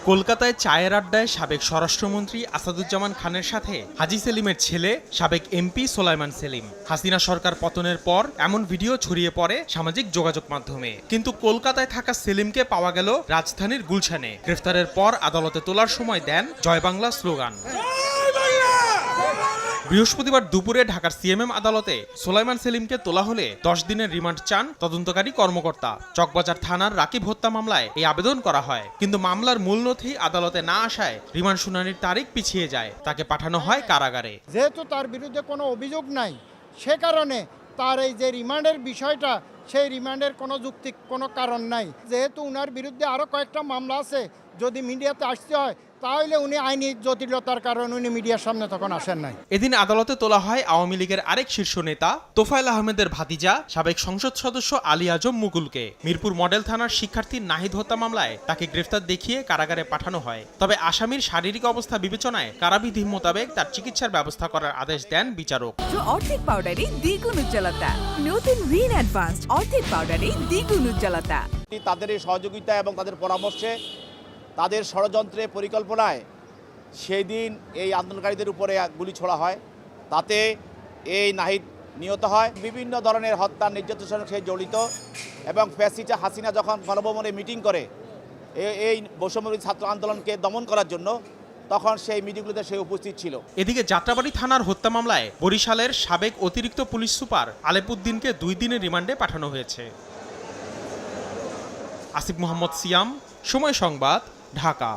কলকাতায় চায়ের আড্ডায় সাবেক স্বরাষ্ট্রমন্ত্রী আসাদুজ্জামান খানের সাথে হাজী সেলিমের ছেলে সাবেক এমপি সোলাইমান সেলিম। হাসিনা সরকার পতনের পর এমন ভিডিও ছড়িয়ে পড়ে সামাজিক যোগাযোগ মাধ্যমে। কিন্তু কলকাতায় থাকা সেলিমকে পাওয়া গেল রাজধানীর গুলশানে। গ্রেফতারের পর আদালতে তোলার সময় দেন জয় বাংলা স্লোগান। বৃহস্পতিবার দুপুরে ঢাকার সিএমএম আদালতে সোলাইমান সেলিমকে তোলা হলে 10 দিনের রিমান্ড চান তদন্তকারী কর্মকর্তা। চকবাজার থানার রাকিব হত্যা মামলায় এই আবেদন করা হয়, কিন্তু মামলার মূল নথি আদালতে না আসায় রিমান্ড শুনানির তারিখ পিছিয়ে যায়। তাকে পাঠানো হয় কারাগারে। যেহেতু তার বিরুদ্ধে কোনো অভিযোগ নাই, সে কারণে তার এই যে রিমান্ডের বিষয়টা, সেই রিমান্ডের কোনো যৌক্তিক কোনো কারণ নাই। যেহেতু উনার বিরুদ্ধে আরও কয়েকটা মামলা আছে, যদি মিডিয়াতে আসতে হয় তাহলে উনি আইনি জটিলতার কারণে উনি মিডিয়ার সামনে তখন আসেন নাই। এদিন আদালতে তোলা হয় আওয়ামী লীগের আরেক শীর্ষ নেতা তোফায়েল আহমেদের ভাতিজা সাবেক সংসদ সদস্য আলী আজম মুকুলকে। মিরপুর মডেল থানার শিক্ষার্থী নাহিদ হত্যা মামলায় তাকে গ্রেফতার দেখিয়ে কারাগারে পাঠানো হয়। তবে আসামির শারীরিক অবস্থা বিবেচনায় কারাবিধি মোতাবেক তার চিকিৎসার ব্যবস্থা করার আদেশ দেন বিচারক। অর্ধেক পাউডারে দ্বিগুণ উজ্জ্বলতা, নতুন রিন অ্যাডভান্সড অর্ধেক পাউডারে দ্বিগুণ উজ্জ্বলতা। তাদের এই সহযোগিতা এবং তাদের পরামর্শে, তাদের ষড়যন্ত্রে, পরিকল্পনায় সেই দিন এই আন্দোলনকারীদের উপরে গুলি ছোড়া হয়। তাতে এই নাহিদ নিহত হয়। বিভিন্ন ধরনের হত্যা, নির্যাতনের সঙ্গে সে জড়িত এবং ফ্যাসিস্ট হাসিনা যখন গণভবনে মিটিং করে এই বৈষম্যবিরোধী ছাত্র আন্দোলনকে দমন করার জন্য, তখন সেই মিটিংগুলোতে সে উপস্থিত ছিল। এদিকে যাত্রাবাড়ী থানার হত্যা মামলায় বরিশালের সাবেক অতিরিক্ত পুলিশ সুপার আলেপুদ্দিনকে 2 দিনের রিমান্ডে পাঠানো হয়েছে। আসিফ মোহাম্মদ সিয়াম, সময় সংবাদ, ঢাকা।